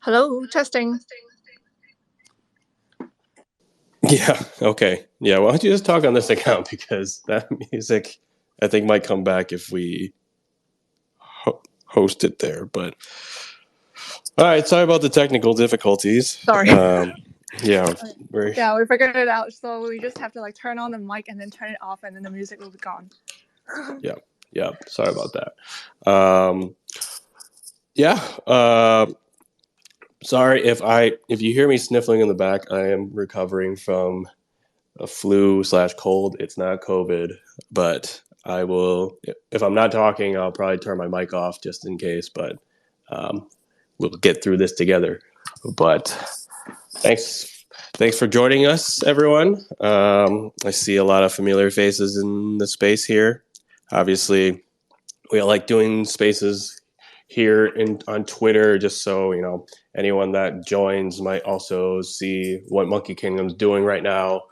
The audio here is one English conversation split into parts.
Hello, testing. Yeah, okay. Yeah, why don't you just talk on this account because that music I think might come back if we host it there. But all right, sorry about the technical difficulties. Sorry. Yeah, we're Yeah, we figured it out. So we just have to like turn on the mic and then turn it off, and then the music will be gone. yeah, yeah. Sorry about that. Yeah. Sorry if you hear me sniffling in the back. I am recovering from a flu/cold. It's not COVID, but I will. If I'm not talking, I'll probably turn my mic off just in case. But um, we'll get through this together. But thanks for joining us, everyone. I see a lot of familiar faces in the space here. Obviously, we like doing spaces here on Twitter, just so anyone that joins might also see what Monkey Kingdom's doing right now.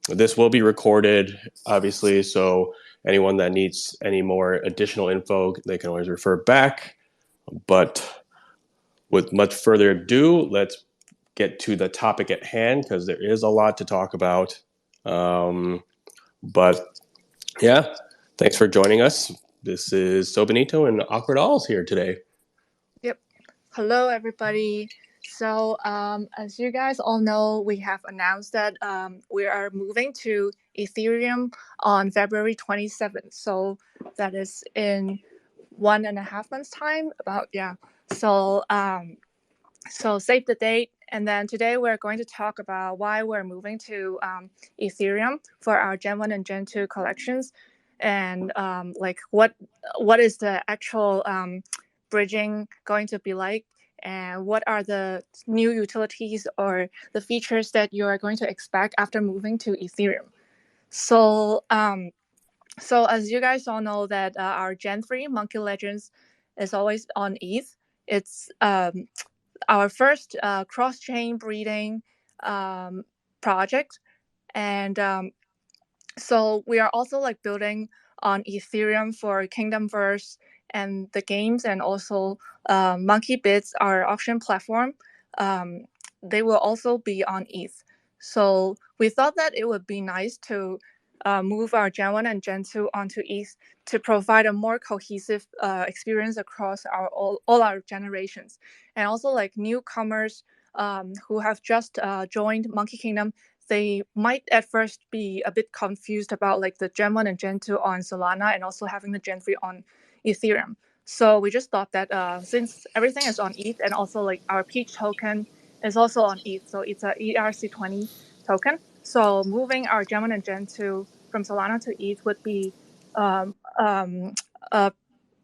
This will be recorded, obviously, so anyone that needs any more additional info, they can always refer back. But with much further ado, let's get to the topic at hand because there is a lot to talk about. But yeah, thanks for joining us. This is Sobenito and Awkward Alls here today. Yep. Hello, everybody. So, as you guys all know, we have announced that we are moving to Ethereum on February 27th. So that is in 1.5 months' time. So save the date. And then today we're going to talk about why we're moving to Ethereum for our Gen 1 and Gen 2 collections, and like what is the actual bridging going to be like, and what are the new utilities or the features that you are going to expect after moving to Ethereum. So as you guys all know that our Gen 3 Monkey Legends is always on ETH. It's our first cross-chain breeding project, and so we are also like building on Ethereum for Kingdomverse and the games, and also Monkey Bits, our auction platform. They will also be on ETH. So we thought that it would be nice to move our Gen 1 and Gen 2 onto ETH to provide a more cohesive experience across all our generations. And also like newcomers who have just joined Monkey Kingdom, they might at first be a bit confused about like the Gen 1 and Gen 2 on Solana and also having the Gen 3 on Ethereum. So we just thought that since everything is on ETH, and also like our Peach token is also on ETH, so it's a ERC20 token. So moving our Gen 1 and Gen 2 from Solana to ETH would be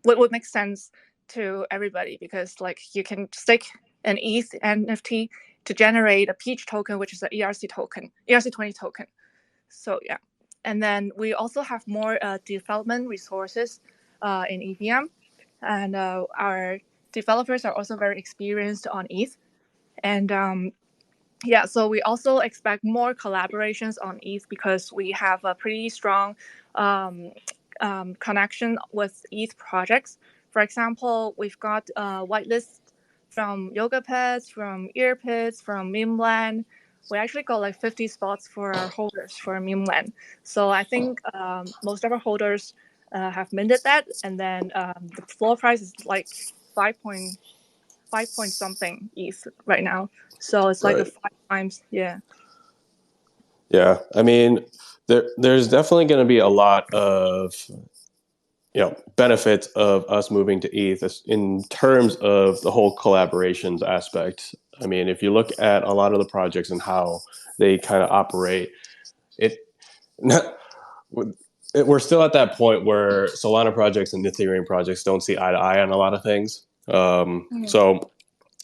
would make sense to everybody, because like you can stake an ETH NFT to generate a Peach token, which is an ERC20 token. So yeah, and then we also have more development resources in EVM, and our developers are also very experienced on ETH, and yeah, so we also expect more collaborations on ETH because we have a pretty strong connection with ETH projects. For example, we've got whitelist from Yoga Pets, from Ear Pits, from Memeland. We actually got like 50 spots for our holders for Memeland. So I think most of our holders have minted that, and then the floor price is like 5 point something ETH right now. So it's like Right. a 5 times, yeah. Yeah, I mean, there's definitely going to be a lot of benefits of us moving to ETH in terms of the whole collaborations aspect. I mean, if you look at a lot of the projects and how they kind of operate, it we're still at that point where Solana projects and Ethereum projects don't see eye to eye on a lot of things. So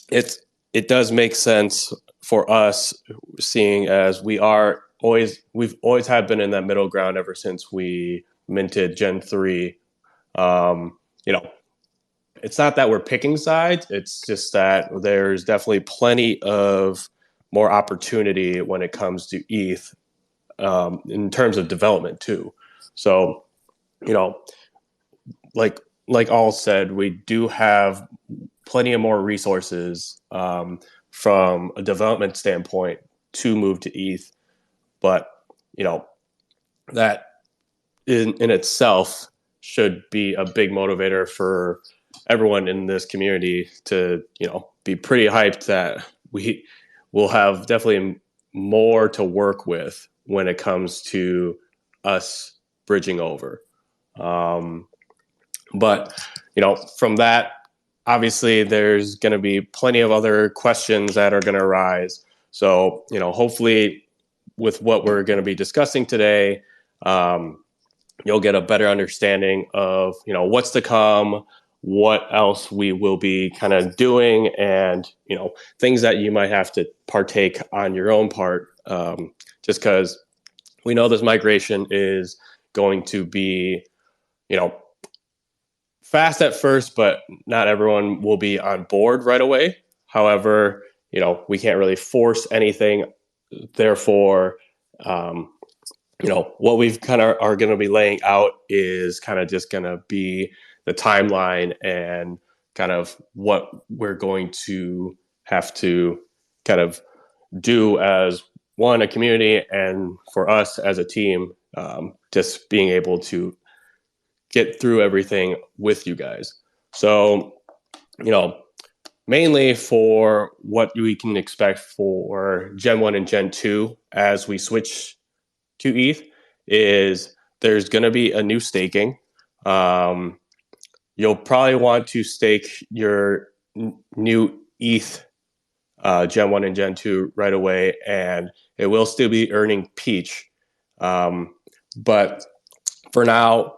it does make sense for us, seeing as we've always have been in that middle ground ever since we minted Gen 3. It's not that we're picking sides. It's just that there's definitely plenty of more opportunity when it comes to ETH in terms of development too. So, you know, like all said, we do have plenty of more resources from a development standpoint to move to ETH. But you know that in itself should be a big motivator for everyone in this community to be pretty hyped that we will have definitely more to work with when it comes to us bridging over. Um, but from that, obviously, there's going to be plenty of other questions that are going to arise. So, hopefully, with what we're going to be discussing today, you'll get a better understanding of what's to come, what else we will be kind of doing, and things that you might have to partake on your own part. Just because we know this migration is going to be you know fast at first, but not everyone will be on board right away. However, we can't really force anything. Therefore, um, what we've kind of are going to be laying out is kind of just going to be the timeline and kind of what we're going to have to kind of do as one, a community, and for us as a team, just being able to get through everything with you guys. So, mainly for what we can expect for Gen 1 and Gen 2 as we switch to ETH is there's going to be a new staking. You'll probably want to stake your new ETH Gen 1 and Gen 2 right away, and it will still be earning Peach. But for now,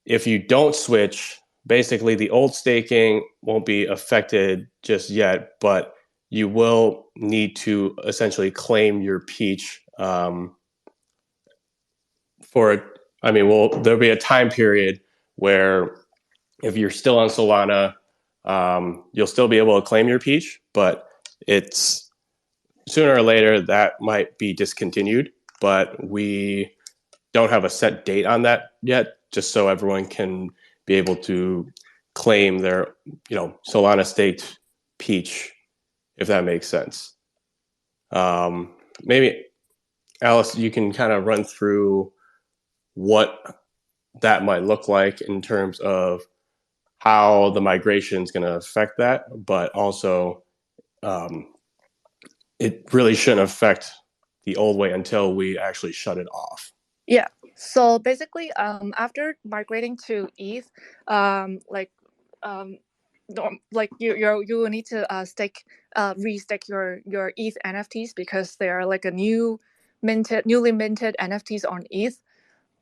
if you don't switch, basically the old staking won't be affected just yet, but you will need to essentially claim your Peach there'll be a time period where if you're still on Solana, you'll still be able to claim your Peach, but it's sooner or later that might be discontinued. But we don't have a set date on that yet, just so everyone can be able to claim their, Solana staked Peach, if that makes sense. Maybe Alice, you can kind of run through what that might look like in terms of how the migration is going to affect that, but also um, it really shouldn't affect the old way until we actually shut it off. Yeah. So basically, after migrating to ETH, like, like you will need to restake your ETH NFTs because they are like a newly minted NFTs on ETH.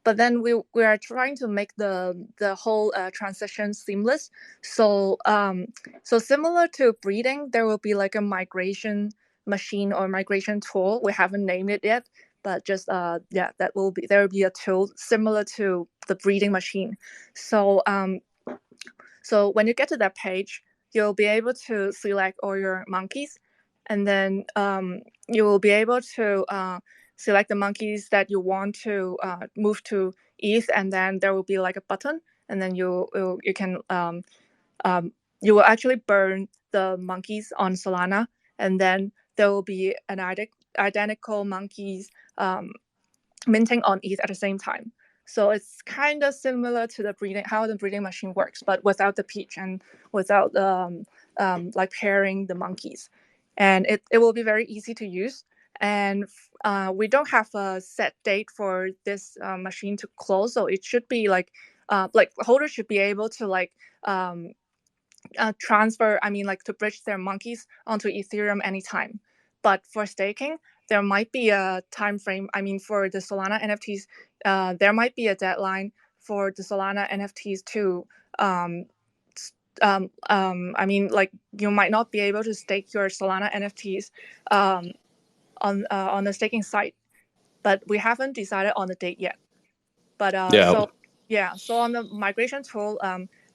But then we are trying to make the whole transition seamless. So similar to breeding, there will be like a migration machine or migration tool. We haven't named it yet, but just there will be a tool similar to the breeding machine. So when you get to that page, you'll be able to select all your monkeys, and then you will be able to select the monkeys that you want to move to ETH, and then there will be like a button, and then you can you will actually burn the monkeys on Solana, and then there will be an identical monkeys minting on ETH at the same time. So it's kind of similar to how the breeding machine works, but without the peach and without like pairing the monkeys. And it will be very easy to use. And we don't have a set date for this machine to close, so it should be like holders should be able to transfer, like to bridge their monkeys onto Ethereum anytime. But for staking, there might be a time frame. For the Solana NFTs, there might be a deadline for the Solana NFTs to like you might not be able to stake your Solana NFTs on the staking site, but we haven't decided on the date yet. But Yeah. so on the migration tool,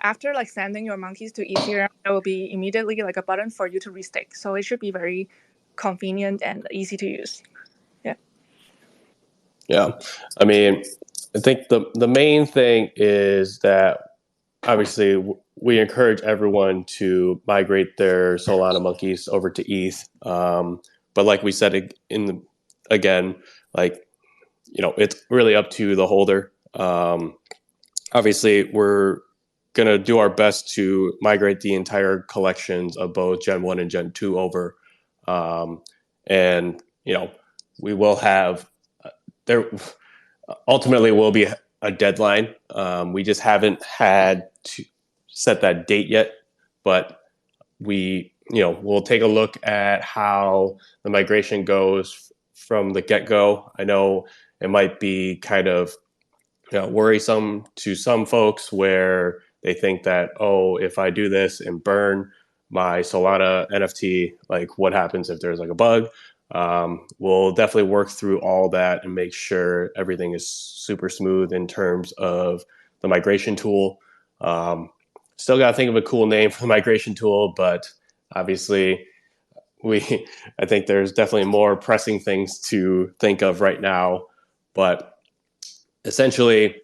after like sending your monkeys to Ethereum, there will be immediately like a button for you to restake. So it should be very convenient and easy to use. Yeah. Yeah. I think the main thing is that obviously we encourage everyone to migrate their Solana monkeys over to ETH. But like we said again, like it's really up to the holder. Obviously, we're gonna do our best to migrate the entire collections of both Gen 1 and Gen 2 over, and we will have there ultimately will be a deadline. We just haven't had to set that date yet, but we'll take a look at how the migration goes from the get-go. I know it might be kind of worrisome to some folks where they think that, oh, if I do this and burn my Solana NFT, like what happens if there's like a bug? We'll definitely work through all that and make sure everything is super smooth in terms of the migration tool. Still got to think of a cool name for the migration tool, but obviously I think there's definitely more pressing things to think of right now. But essentially,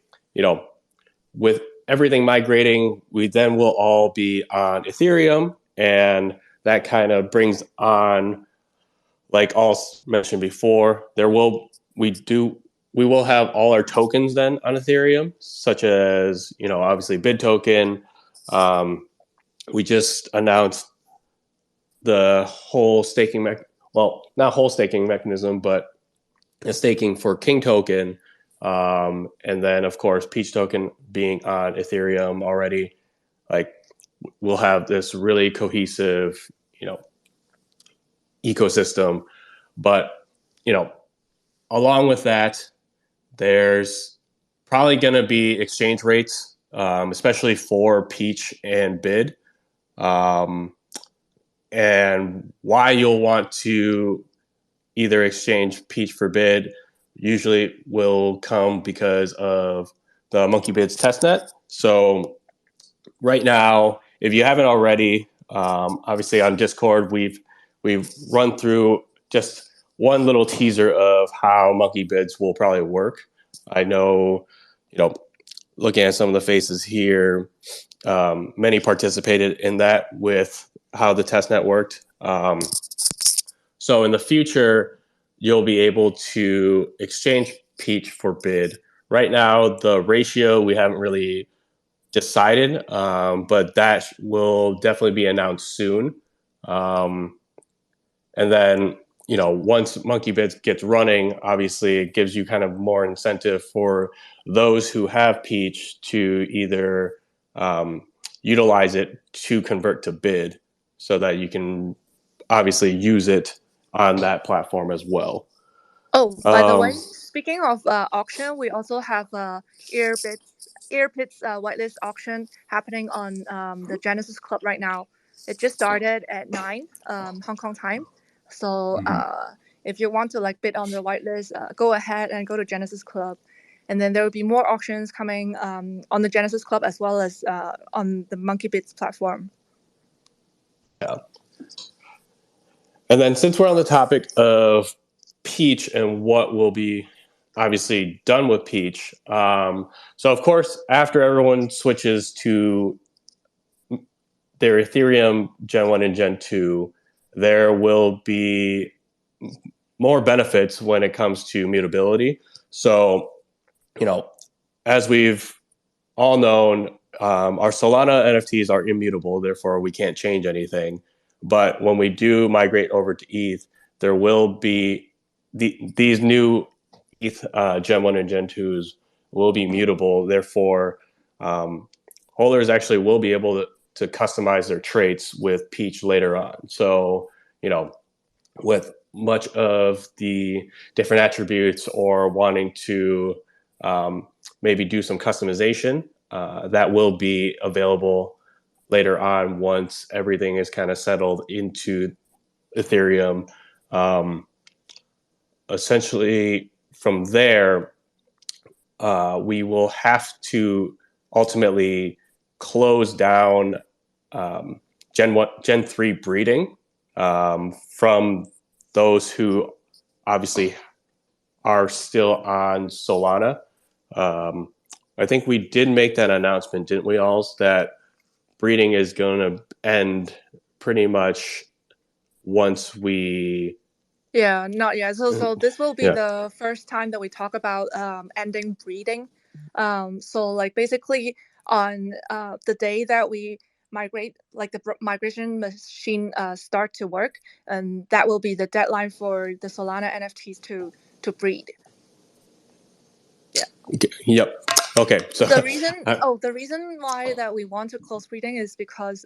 with everything migrating, we then will all be on Ethereum, and that kind of brings on, like all mentioned before, we will have all our tokens then on Ethereum, such as obviously BID token. We just announced the whole staking well, not whole staking mechanism, but a staking for King token. And then of course Peach token being on Ethereum already, like we'll have this really cohesive, ecosystem. But along with that, there's probably going to be exchange rates, especially for Peach and BID. And why you'll want to either exchange Peach for BID usually will come because of the Monkey Bids testnet. So right now, if you haven't already, obviously on Discord, we've run through just one little teaser of how Monkey Bids will probably work. I know, looking at some of the faces here, many participated in that with how the testnet worked. So in the future, you'll be able to exchange Peach for BID. Right now, the ratio we haven't really decided, but that will definitely be announced soon. And then, once Monkey Bids gets running, obviously it gives you kind of more incentive for those who have Peach to either utilize it to convert to BID so that you can obviously use it on that platform as well. Oh, by the way, speaking of auction, we also have Earpits whitelist auction happening on the Genesis Club right now. It just started at 9 Hong Kong time. So if you want to bid on the whitelist, go ahead and go to Genesis Club. And then there will be more auctions coming on the Genesis Club as well as on the Monkey Bits platform. Yeah. And then since we're on the topic of Peach and what will be obviously done with Peach, so of course, after everyone switches to their Ethereum Gen 1 and Gen 2, there will be more benefits when it comes to mutability. So, as we've all known, our Solana NFTs are immutable, therefore we can't change anything. But when we do migrate over to ETH, there will be these new ETH Gen 1 and Gen 2s will be mutable. Therefore, holders actually will be able to customize their traits with Peach later on. So, with much of the different attributes or wanting to maybe do some customization, that will be available later on once everything is kind of settled into Ethereum. Essentially, from there, we will have to ultimately close down Gen 3 breeding from those who obviously are still on Solana. I think we did make that announcement, didn't we, all? That breeding is going to end pretty much once we. Yeah, not yet. So this will be Yeah. the first time that we talk about ending breeding. So like basically on the day that we migrate, like the migration machine start to work, and that will be the deadline for the Solana NFTs to breed. Yeah. Yep. Okay. So The reason why that we want to close breeding is because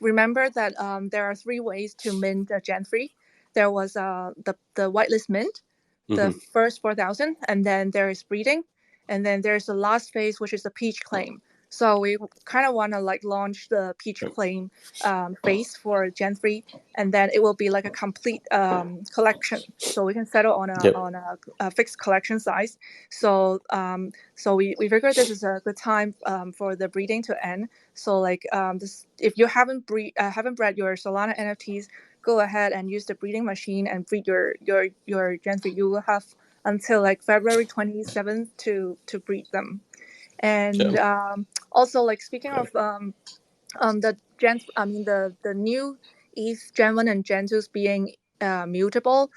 remember that there are three ways to mint a Gen 3. There was the whitelist mint, the mhm. first 4,000, and then there is breeding, and then there's the last phase, which is the peach claim. So we kind of want to like launch the peach claim phase for Gen 3, and then it will be like a complete collection. So we can settle on Yep. a fixed collection size. So so we figured this is a good time for the breeding to end. So like if you haven't bred your Solana NFTs, go ahead and use the breeding machine and breed your Gen 3. You will have until like February 27th to breed them. And Yep. also like speaking of the new ETH Gen 1 and Gen 2s being mutable,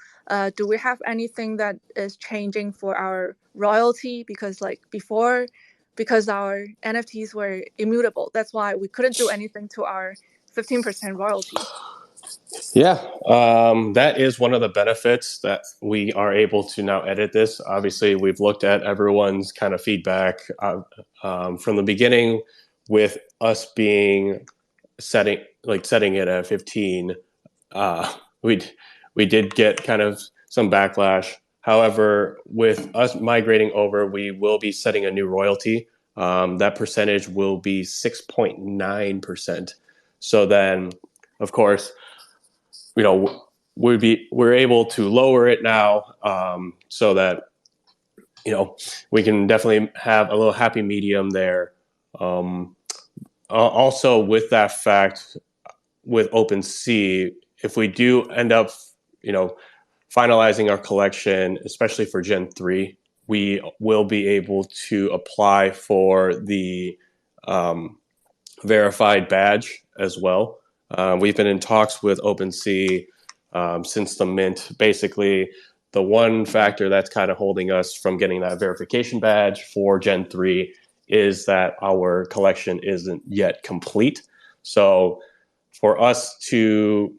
do we have anything that is changing for our royalty? Because like before, because our NFTs were immutable, that's why we couldn't do anything to our 15% royalty. Yeah, that is one of the benefits that we are able to now edit this. Obviously, we've looked at everyone's kind of feedback from the beginning, with us being setting it at 15. Uh, we we did get kind of some backlash. However, with us migrating over, we will be setting a new royalty. That percentage will be 6.9%. So then, of course, we're able to lower it now, so that we can definitely have a little happy medium there. Um, Also, with that fact, with OpenSea, if we do end up, you know, finalizing our collection, especially for Gen 3, we will be able to apply for the um, verified badge as well. We've been in talks with OpenSea since the mint. Basically, the one factor that's kind of holding us from getting that verification badge for Gen 3 is that our collection isn't yet complete. So for us to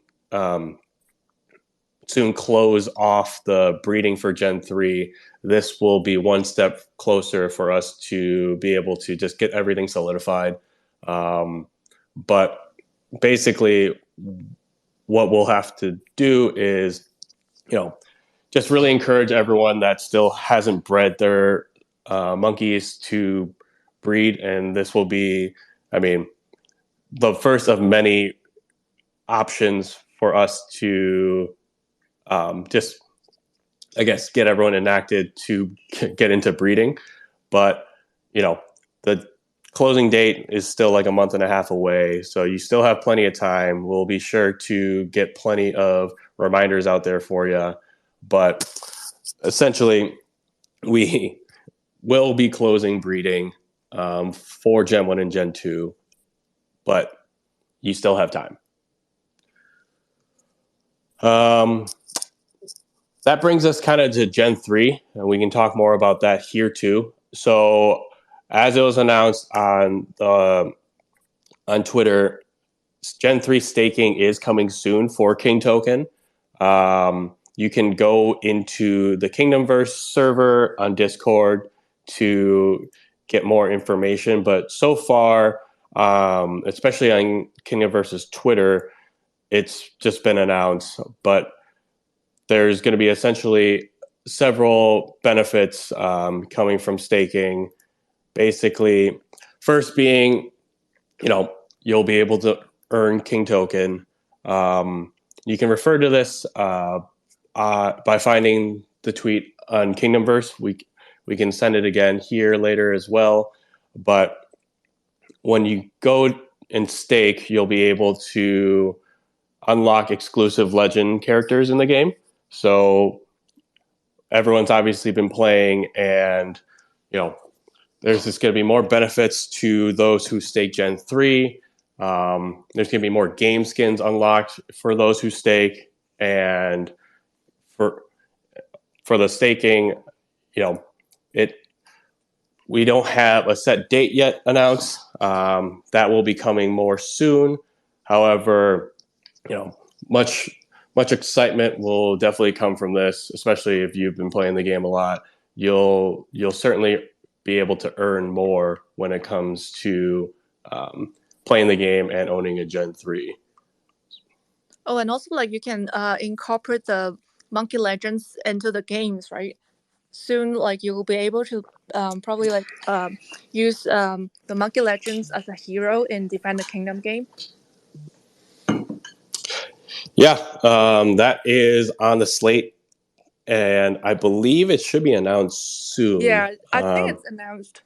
soon close off the breeding for Gen 3, this will be one step closer for us to be able to just get everything solidified. But basically, what we'll have to do is, just really encourage everyone that still hasn't bred their monkeys to breed. And this will be, I mean, the first of many options for us to just, I guess, get everyone enacted to get into breeding. But, the closing date is still like a month and a half away. So you still have plenty of time. We'll be sure to get plenty of reminders out there for you. But essentially, we will be closing breeding for Gen 1 and Gen 2, but you still have time. Um, that brings us kind of to Gen 3, and we can talk more about that here too. So, as it was announced on Twitter, Gen 3 staking is coming soon for King Token. You can go into the Kingdomverse server on Discord to get more information. But so far, especially on Kingdomverse's Twitter, it's just been announced. But there's going to be essentially several benefits coming from staking. Basically, first being, you'll be able to earn King Token. You can refer to this by finding the tweet on Kingdomverse. We can send it again here later as well. But when you go and stake, you'll be able to unlock exclusive legend characters in the game. So everyone's obviously been playing, and there's just going to be more benefits to those who stake Gen 3. There's going to be more game skins unlocked for those who stake, and for the staking, it we don't have a set date yet announced. That will be coming more soon. However, much excitement will definitely come from this, especially if you've been playing the game a lot. You'll certainly be able to earn more when it comes to playing the game and owning a Gen 3. Oh, and also like you can incorporate the Monkey Legends into the games, right? Soon, like you will be able to probably like use the Monkey Legends as a hero in Defend the Kingdom game. Yeah, that is on the slate, and I believe it should be announced soon. Yeah, I think it's announced.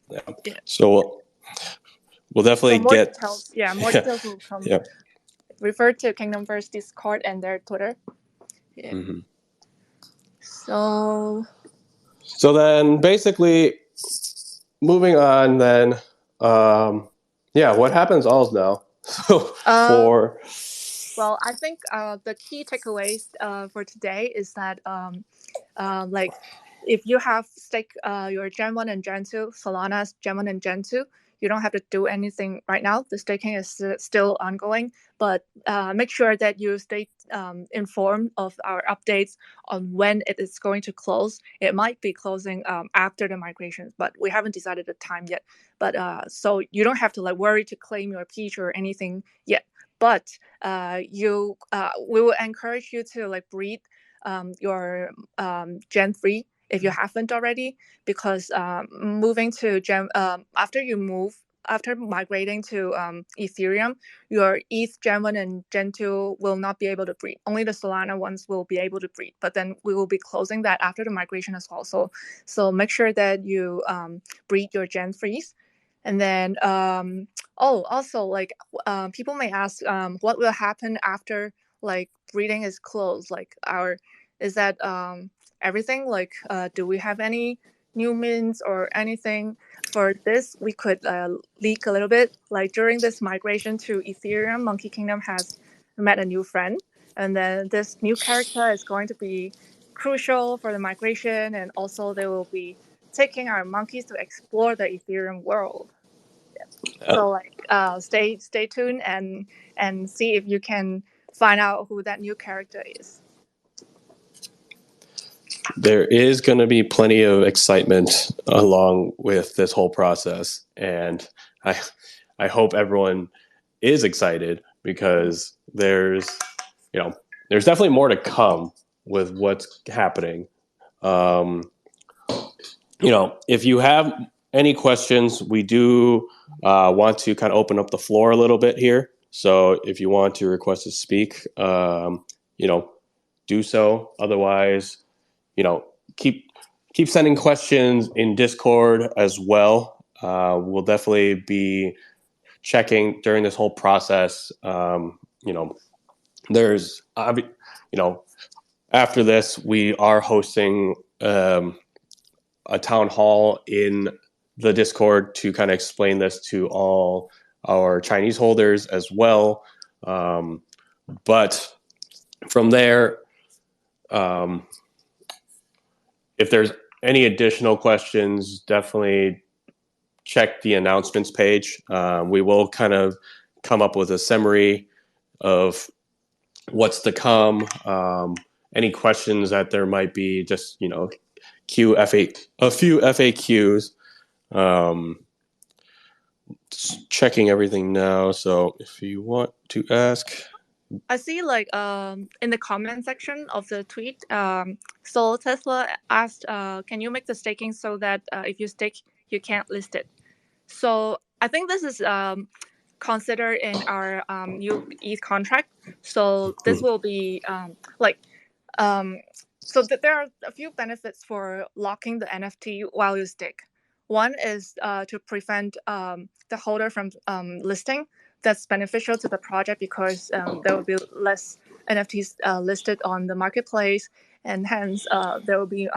Yeah. Yeah. So we'll definitely so more get details. Yeah, more details will come. Yeah. Refer to Kingdom First Discord and their Twitter. Yeah. Mm-hmm. So then basically moving on then, what happens all now? So well, I think the key takeaways for today is that like if you have stake your Gen 1 and Gen 2, Solana's Gen 1 and Gen 2, you don't have to do anything right now. The staking is still ongoing, but make sure that you stay informed of our updates on when it is going to close. It might be closing after the migrations, but we haven't decided the time yet. But so you don't have to like worry to claim your peach or anything yet. But we will encourage you to like breed your Gen 3 if you haven't already, because moving to after migrating to Ethereum, your ETH Gen 1 and Gen 2 will not be able to breed. Only the Solana ones will be able to breed, but then we will be closing that after the migration as well. So make sure that you breed your Gen 3s. And then also like people may ask what will happen after like breeding is closed, like is that everything, like do we have any new mints or anything? For this we could leak a little bit. Like during this migration to Ethereum, Monkey Kingdom has met a new friend, and then this new character is going to be crucial for the migration, and also they will be taking our monkeys to explore the Ethereum world. So like stay tuned and see if you can find out who that new character is. There is going to be plenty of excitement along with this whole process, and I hope everyone is excited, because there's definitely more to come with what's happening. If you have any questions, we do want to kind of open up the floor a little bit here. So if you want to request to speak, do so. Otherwise, keep sending questions in Discord as well. We'll definitely be checking during this whole process. There's after this, we are hosting a town hall in the Discord to kind of explain this to all our Chinese holders as well. But from there, if there's any additional questions, definitely check the announcements page. We will kind of come up with a summary of what's to come. Any questions that there might be, just a few FAQs. Checking everything now. So if you want to ask, I see like in the comment section of the tweet, so Tesla asked, can you make the staking so that if you stake, you can't list it? So I think this is considered in our new ETH contract. So this will be so that there are a few benefits for locking the NFT while you stake. One is to prevent the holder from listing. That's beneficial to the project because there will be less NFTs listed on the marketplace, and hence there will be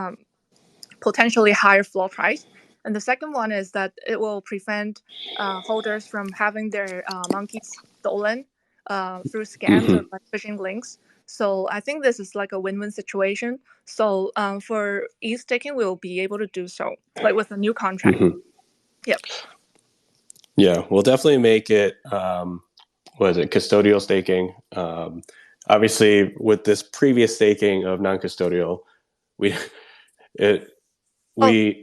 potentially higher floor price. And the second one is that it will prevent holders from having their monkeys stolen through scams or Mm-hmm. like phishing links. So I think this is like a win-win situation. So for e-staking, we will be able to do so, like with a new contract. Mm-hmm. Yep. Yeah, we'll definitely make it. What is it? Custodial staking. Obviously, with this previous staking of non-custodial, we it Oh, we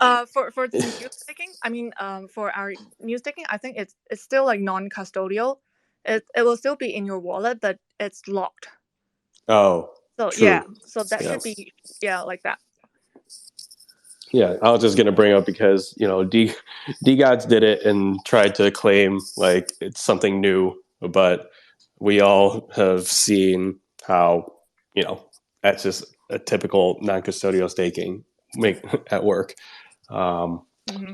for the new staking, I mean, for our new staking, I think it's still like non-custodial. It will still be in your wallet, but it's locked. oh, So yeah, true. so that Yeah, should be yeah like that. yeah. I was just gonna bring up because D gods did it and tried to claim like it's something new, but we all have seen how that's just a typical non-custodial staking make at work. Um, Hmm.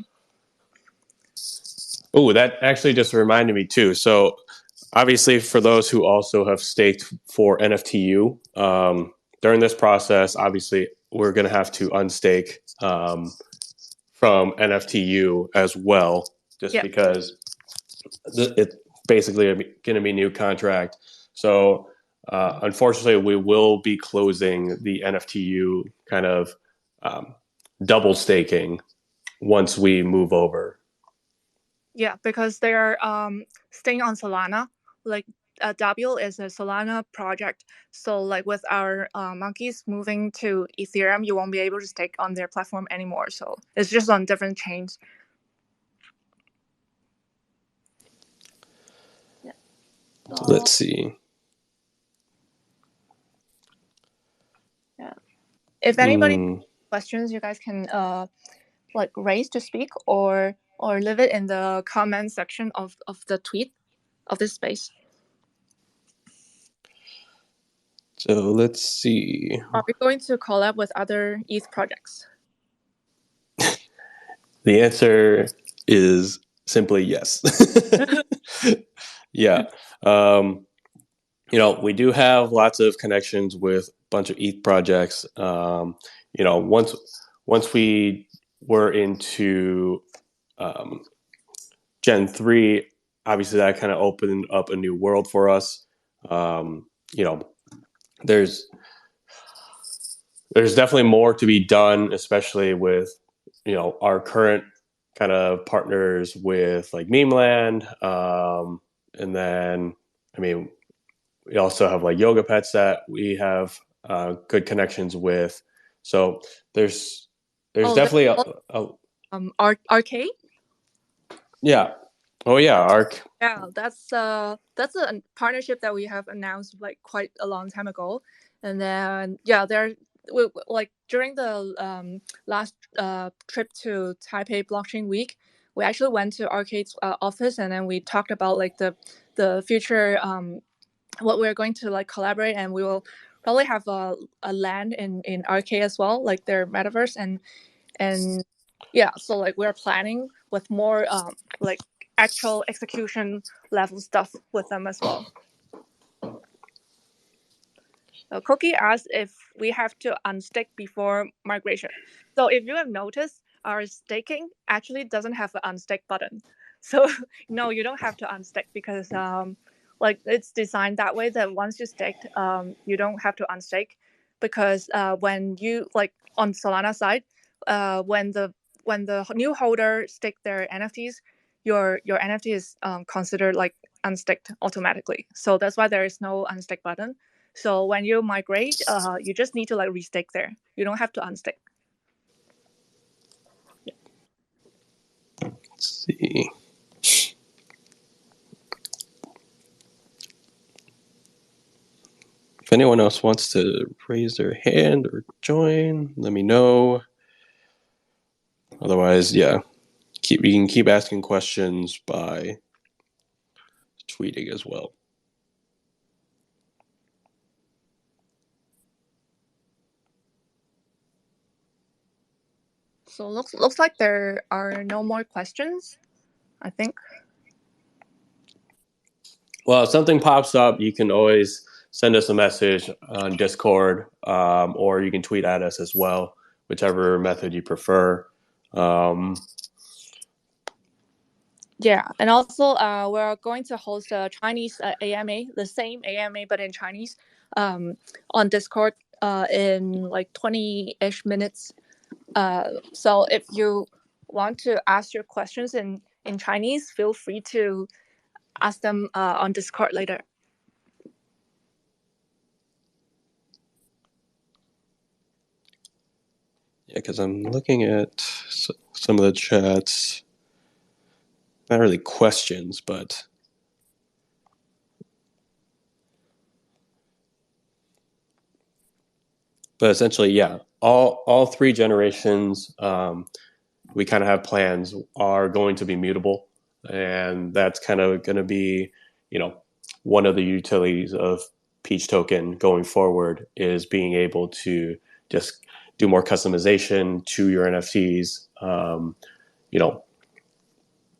oh, that actually just reminded me too. So obviously, for those who also have staked for NFTU, during this process, obviously we're going to have to unstake from NFTU as well, just Yeah. because it's basically going to be a new contract. So unfortunately, we will be closing the NFTU kind of um, double staking once we move over. Yeah, because they're staying on Solana. Like W is a Solana project, so like with our monkeys moving to Ethereum, you won't be able to stake on their platform anymore. So it's just on different chains. Yeah. So Let's see. yeah, if anybody Mm, questions, you guys can like raise to speak or leave it in the comment section of the tweet of this space. so let's see. Are we going to collab with other ETH projects? The answer is simply yes. Yeah. Um, we do have lots of connections with a bunch of ETH projects. Once we were into um, Gen 3, obviously that kind of opened up a new world for us. Um, you know, there's there's definitely more to be done, especially with our current kind of partners with like Memeland, and then I mean we also have like Yoga Pets that we have good connections with. So there's Oh, definitely a arcade. yeah. Oh yeah, Arc. Yeah, that's a partnership that we have announced like quite a long time ago, and then yeah, like during the last trip to Taipei Blockchain Week, we actually went to Arcade's office, and then we talked about like the future what we're going to like collaborate, and we will probably have a land in Arcade as well, like their metaverse, and yeah, so like we're planning with more like actual execution level stuff with them as well. Cookie asked if we have to unstick before migration. So if you have noticed, our staking actually doesn't have an unstick button. So no, you don't have to unstick because like it's designed that way that once you staked, you don't have to unstake because when you like on Solana side, when the new holder stake their NFTs, your NFT is considered like unsticked automatically. So that's why there is no unstick button. So when you migrate, you just need to like restake there. You don't have to unstake. Let's see. If anyone else wants to raise their hand or join, let me know. Otherwise, yeah, you can keep asking questions by tweeting as well. So looks like there are no more questions. I think. Well, if something pops up, you can always send us a message on Discord, or you can tweet at us as well, whichever method you prefer. Um, Yeah, and also we're going to host a Chinese AMA, the same AMA but in Chinese, on Discord in like 20-ish minutes. So if you want to ask your questions in Chinese, feel free to ask them on Discord later. Yeah, because I'm looking at some of the chats. Not really questions, but essentially, yeah, all three generations, we kind of have plans are going to be mutable, and that's kind of going to be, you know, one of the utilities of Peach Token going forward is being able to just do more customization to your NFTs. You know,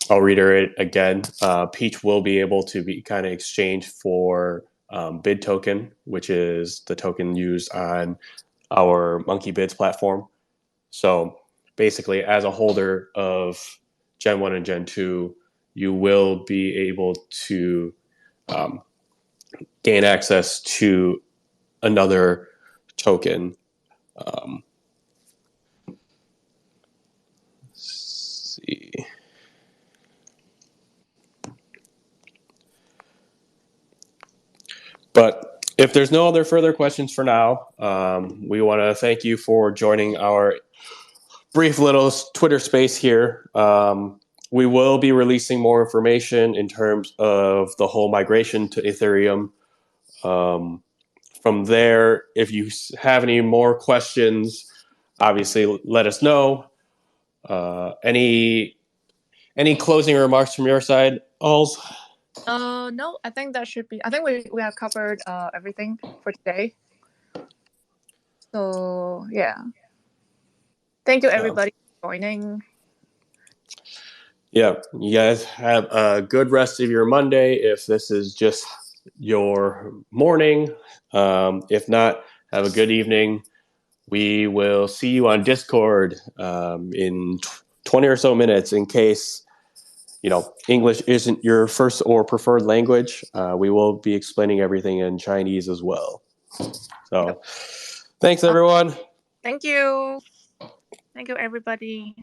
I'll reiterate again. Peach will be able to be kind of exchanged for bid token, which is the token used on our Monkey Bids platform. So basically, as a holder of Gen 1 and Gen 2, you will be able to um, gain access to another token. Um, let's see. But if there's no other further questions for now, we want to thank you for joining our brief little Twitter space here. We will be releasing more information in terms of the whole migration to Ethereum. From there, if you have any more questions, obviously let us know. Any closing remarks from your side, Alls? No, I think that should be. I think we have covered everything for today. So yeah, thank you Yeah. everybody for joining. Yeah, you guys have a good rest of your Monday. If this is just your morning, if not, have a good evening. We will see you on Discord in 20 or so minutes. In case English isn't your first or preferred language, we will be explaining everything in Chinese as well. Yep. So, thanks everyone. Thank you. Thank you, everybody.